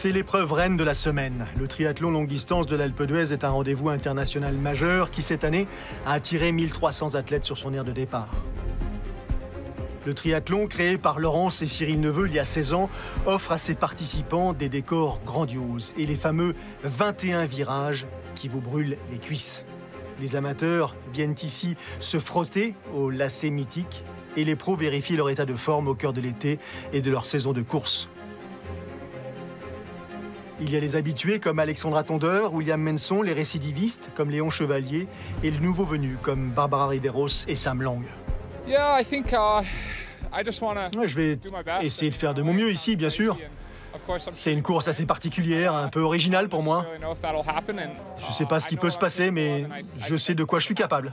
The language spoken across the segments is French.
C'est l'épreuve reine de la semaine. Le triathlon longue distance de l'Alpe d'Huez est un rendez-vous international majeur qui, cette année, a attiré 1300 athlètes sur son aire de départ. Le triathlon, créé par Laurence et Cyril Neveu il y a 16 ans, offre à ses participants des décors grandioses et les fameux 21 virages qui vous brûlent les cuisses. Les amateurs viennent ici se frotter aux lacets mythiques et les pros vérifient leur état de forme au cœur de l'été et de leur saison de course. Il y a les habitués comme Alexandra Tondeur, William Menson, les récidivistes comme Léon Chevalier et les nouveaux venus comme Barbara Rideros et Sam Long. Je vais essayer de faire de mon mieux ici, bien sûr. C'est une course assez particulière, un peu originale pour moi. Je ne sais pas ce qui peut se passer, mais je sais de quoi je suis capable.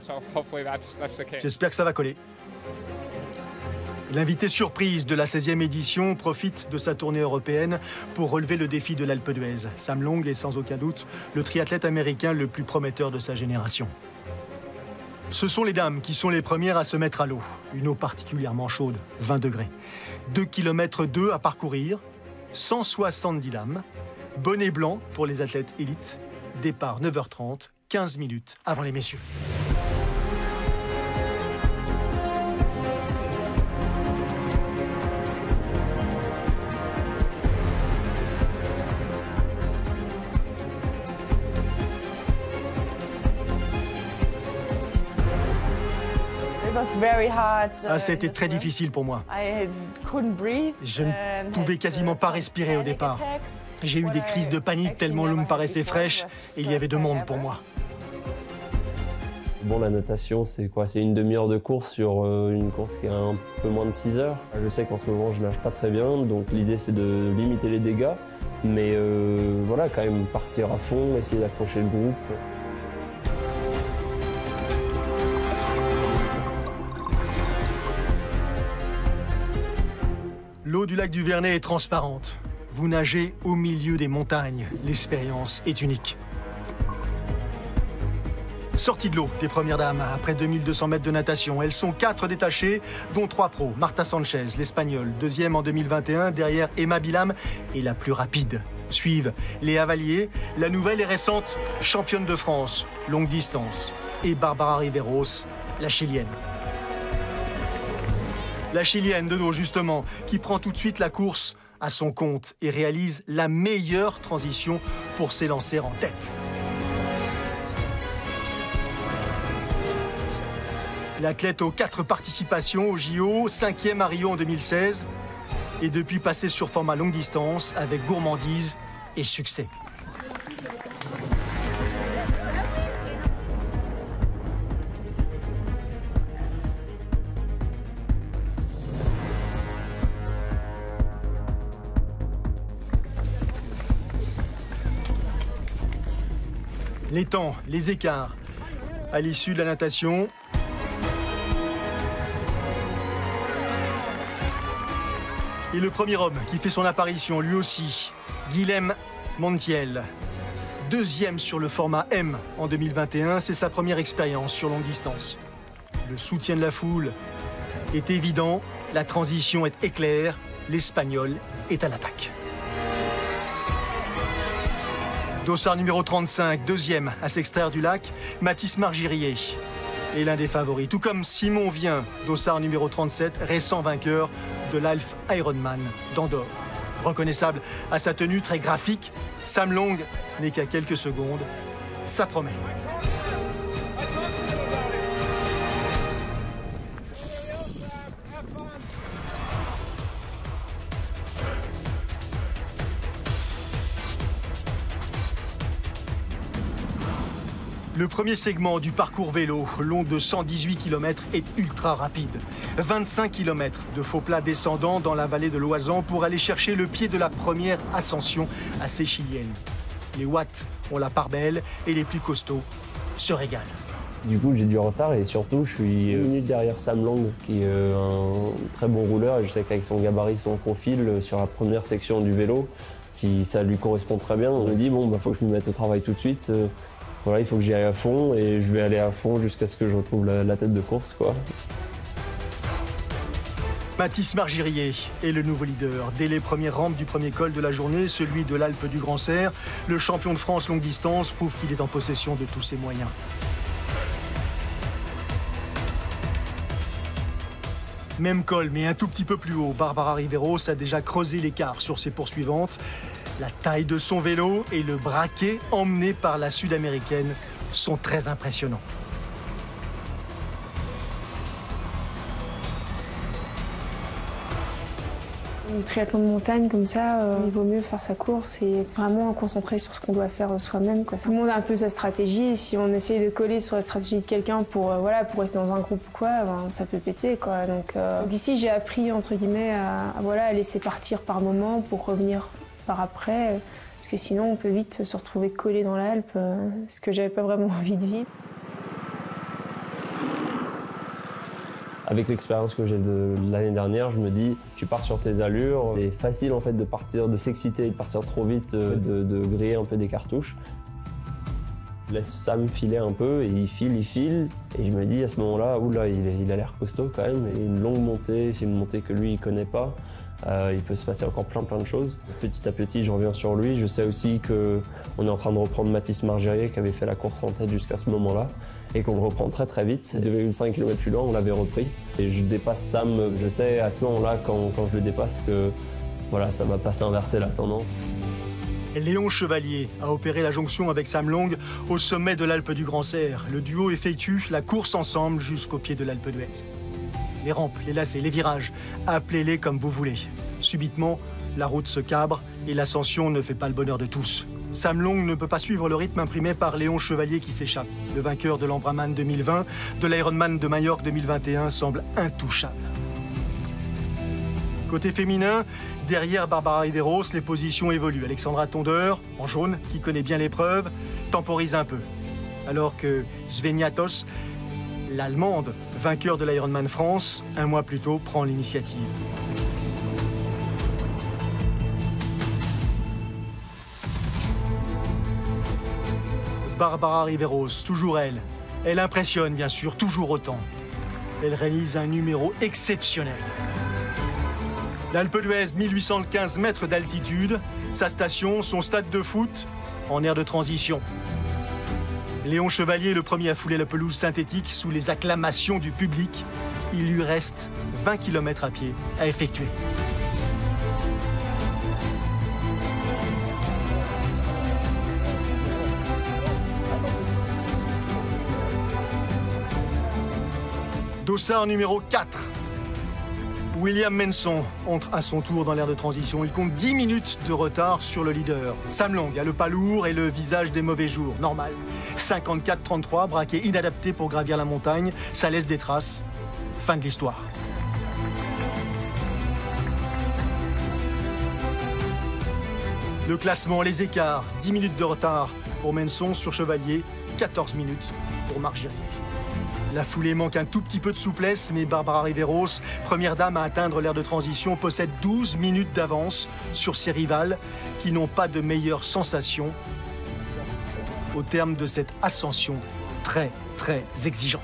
J'espère que ça va coller. L'invité surprise de la 16e édition profite de sa tournée européenne pour relever le défi de l'Alpe d'Huez. Sam Long est sans aucun doute le triathlète américain le plus prometteur de sa génération. Ce sont les dames qui sont les premières à se mettre à l'eau. Une eau particulièrement chaude, 20 degrés. 2 km 2 à parcourir, 170 lames, bonnet blanc pour les athlètes élites. Départ 9h30, 15 minutes avant les messieurs. C'était très difficile pour moi. Je ne pouvais quasiment pas respirer au départ. J'ai eu des crises de panique tellement l'eau me paraissait fraîche et il y avait de monde pour moi. Bon, la natation, c'est quoi? C'est une demi-heure de course sur une course qui a un peu moins de 6 heures. Je sais qu'en ce moment, je nage pas très bien, donc l'idée, c'est de limiter les dégâts. Mais voilà, quand même partir à fond, essayer d'accrocher le groupe. L'eau du lac du Vernet est transparente. Vous nagez au milieu des montagnes. L'expérience est unique. Sortie de l'eau des premières dames après 2200 mètres de natation. Elles sont 4 détachées, dont 3 pros. Marta Sanchez, l'Espagnole, deuxième en 2021, derrière Emma Bilam et la plus rapide. Suivent Léa Vallier, la nouvelle et récente championne de France, longue distance, et Barbara Riveros, la chilienne. La chilienne de dos, justement, qui prend tout de suite la course à son compte et réalise la meilleure transition pour s'élancer en tête. L'athlète aux 4 participations au JO, 5e à Rio en 2016, et depuis passé sur format longue distance avec gourmandise et succès. Les temps, les écarts. À l'issue de la natation, et le premier homme qui fait son apparition, lui aussi, Guilhem Montiel. Deuxième sur le format M en 2021, c'est sa première expérience sur longue distance. Le soutien de la foule est évident, la transition est éclair, l'Espagnol est à l'attaque. Dossard numéro 35, deuxième à s'extraire du lac, Mathis Margirier est l'un des favoris. Tout comme Simon Vien, dossard numéro 37, récent vainqueur de l'Alf Ironman d'Andorre. Reconnaissable à sa tenue très graphique, Sam Long n'est qu'à quelques secondes. Ça promet. Le premier segment du parcours vélo, long de 118 km, est ultra rapide. 25 km de faux plats descendants dans la vallée de l'Oisan pour aller chercher le pied de la première ascension assez chilienne. Les watts ont la part belle et les plus costauds se régalent. Du coup, j'ai du retard et surtout, je suis une minute derrière Sam Long, qui est un très bon rouleur. Et je sais qu'avec son gabarit, son profil, sur la première section du vélo, ça lui correspond très bien. On me dit, bon, faut que je me mette au travail tout de suite. Voilà, il faut que j'y aille à fond et je vais aller à fond jusqu'à ce que je retrouve la tête de course, quoi. Mathis Margirier est le nouveau leader. Dès les premières rampes du premier col de la journée, celui de l'Alpe du Grand Serre, le champion de France longue distance prouve qu'il est en possession de tous ses moyens. Même col, mais un tout petit peu plus haut, Barbara Riveros a déjà creusé l'écart sur ses poursuivantes. La taille de son vélo et le braquet emmené par la Sud-Américaine sont très impressionnants. Le triathlon de montagne comme ça, il vaut mieux faire sa course et être vraiment concentré sur ce qu'on doit faire soi-même. Tout le monde a un peu sa stratégie et si on essaye de coller sur la stratégie de quelqu'un pour rester dans un groupe ou quoi, ça peut péter. Donc ici j'ai appris entre guillemets à laisser partir par moment pour revenir par après. Parce que sinon on peut vite se retrouver collé dans l'Alpe, ce que j'avais pas vraiment envie de vivre. Avec l'expérience que j'ai de l'année dernière, je me dis, tu pars sur tes allures. C'est facile en fait de partir, de s'exciter, de partir trop vite, de griller un peu des cartouches. Je laisse Sam filer un peu et il file. Et je me dis à ce moment-là, oula, il a l'air costaud quand même. Et une longue montée, c'est une montée que lui, il connaît pas. Il peut se passer encore plein de choses. Petit à petit, je reviens sur lui. Je sais aussi qu'on est en train de reprendre Mathis Margirier qui avait fait la course en tête jusqu'à ce moment-là et qu'on le reprend très vite. 2,5 km plus loin, on l'avait repris. Et je dépasse Sam, je sais à ce moment-là, quand je le dépasse, que voilà, ça va passer inverser la tendance. Léon Chevalier a opéré la jonction avec Sam Long au sommet de l'Alpe du Grand Serre. Le duo effectue la course ensemble jusqu'au pied de l'Alpe d'Huez. Les rampes, les lacets, les virages, appelez-les comme vous voulez. Subitement, la route se cabre et l'ascension ne fait pas le bonheur de tous. Sam Long ne peut pas suivre le rythme imprimé par Léon Chevalier qui s'échappe. Le vainqueur de l'Ambraman 2020, de l'Ironman de Majorque 2021 semble intouchable. Côté féminin, derrière Barbara Riveros, les positions évoluent. Alexandra Tondeur, en jaune, qui connaît bien l'épreuve, temporise un peu. Alors que Sveniatos, l'Allemande, vainqueur de l'Ironman France, un mois plus tôt, prend l'initiative. Barbara Riveros, toujours elle. Elle impressionne, bien sûr, toujours autant. Elle réalise un numéro exceptionnel. L'Alpe d'Huez, 1815 mètres d'altitude. Sa station, son stade de foot, en aire de transition. Léon Chevalier est le premier à fouler la pelouse synthétique sous les acclamations du public. Il lui reste 20 km à pied à effectuer. Dossard numéro 4. William Menson entre à son tour dans l'aire de transition. Il compte 10 minutes de retard sur le leader. Sam Long a le pas lourd et le visage des mauvais jours. Normal. 54-33, braqué inadapté pour gravir la montagne. Ça laisse des traces. Fin de l'histoire. Le classement, les écarts. 10 minutes de retard pour Menson sur Chevalier. 14 minutes pour Margirier. La foulée manque un tout petit peu de souplesse, mais Barbara Riveros, première dame à atteindre l'aire de transition, possède 12 minutes d'avance sur ses rivales qui n'ont pas de meilleures sensations au terme de cette ascension très exigeante.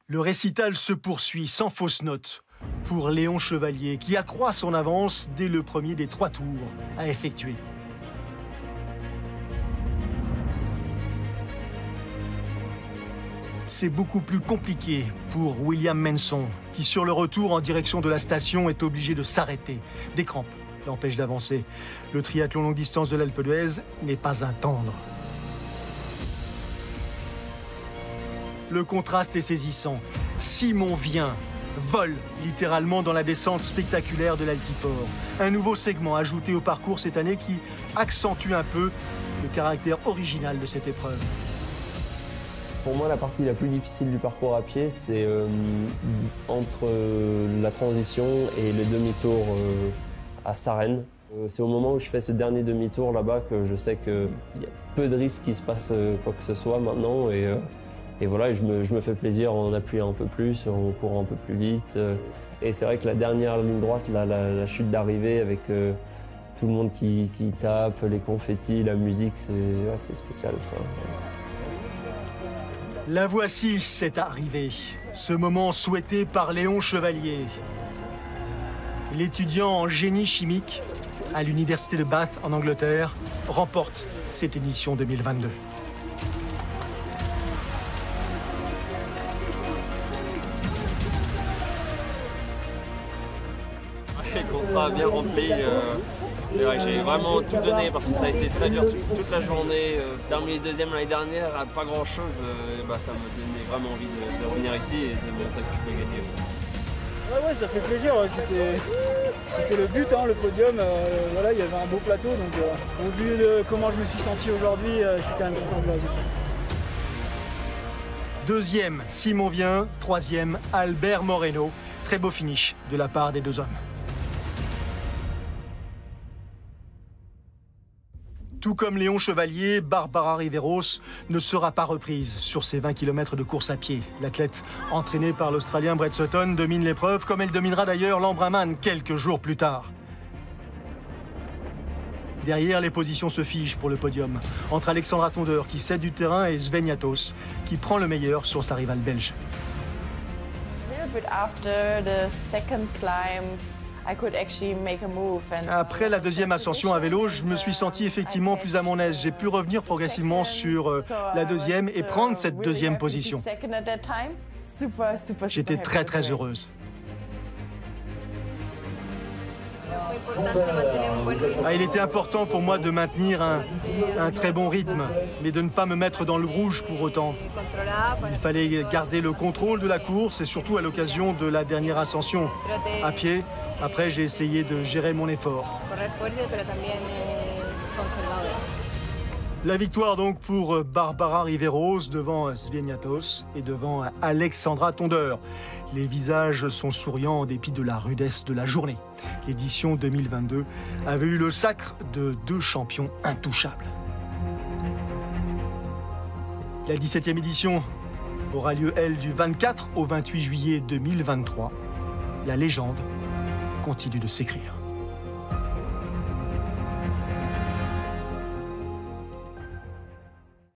Le récital se poursuit sans fausse note pour Léon Chevalier, qui accroît son avance dès le premier des 3 tours à effectuer. C'est beaucoup plus compliqué pour William Menson, qui sur le retour en direction de la station est obligé de s'arrêter. Des crampes l'empêchent d'avancer. Le triathlon longue distance de l'Alpe d'Huez n'est pas un tendre. Le contraste est saisissant. Simon Vien vole littéralement dans la descente spectaculaire de l'Altiport. Un nouveau segment ajouté au parcours cette année qui accentue un peu le caractère original de cette épreuve. Pour moi, la partie la plus difficile du parcours à pied, c'est entre la transition et le demi-tour à Sarenne. C'est au moment où je fais ce dernier demi-tour là-bas que je sais qu'il y a peu de risques qu'il se passe quoi que ce soit maintenant. Et Et voilà, je me fais plaisir en appuyant un peu plus, en courant un peu plus vite. Et c'est vrai que la dernière ligne droite, la chute d'arrivée avec tout le monde qui tape, les confettis, la musique, c'est spécial, ça. La voici, cette arrivée. Ce moment souhaité par Léon Chevalier. L'étudiant en génie chimique à l'université de Bath en Angleterre remporte cette édition 2022. Contrat bien rempli. J'ai vraiment tout donné parce que ça a été très dur toute la journée. Terminer deuxième l'année dernière, à pas grand chose, ça me donnait vraiment envie de revenir ici et de montrer que je peux gagner aussi. Ouais, ça fait plaisir. C'était le but, hein, le podium. Voilà, il y avait un beau plateau. Donc, au vu de comment je me suis senti aujourd'hui, je suis quand même content de le résultat. Deuxième, Simon Vien. Troisième, Albert Moreno. Très beau finish de la part des deux hommes. Tout comme Léon Chevalier, Barbara Riveros ne sera pas reprise sur ses 20 km de course à pied. L'athlète, entraînée par l'Australien Brett Sutton, domine l'épreuve, comme elle dominera d'ailleurs l'Ambraman quelques jours plus tard. Derrière, les positions se figent pour le podium, entre Alexandra Tondeur, qui cède du terrain, et Sven Yatos, qui prend le meilleur sur sa rivale belge. Après la deuxième ascension à vélo, je me suis senti effectivement plus à mon aise. J'ai pu revenir progressivement sur la deuxième et prendre cette deuxième position. J'étais très heureuse. Il était important pour moi de maintenir un très bon rythme, mais de ne pas me mettre dans le rouge pour autant. Il fallait garder le contrôle de la course et surtout à l'occasion de la dernière ascension à pied. Après, j'ai essayé de gérer mon effort. La victoire donc pour Barbara Riveros devant Sven Yatos et devant Alexandra Tondeur. Les visages sont souriants en dépit de la rudesse de la journée. L'édition 2022 avait eu le sacre de deux champions intouchables. La 17e édition aura lieu, elle, du 24 au 28 juillet 2023. La légende continue de s'écrire.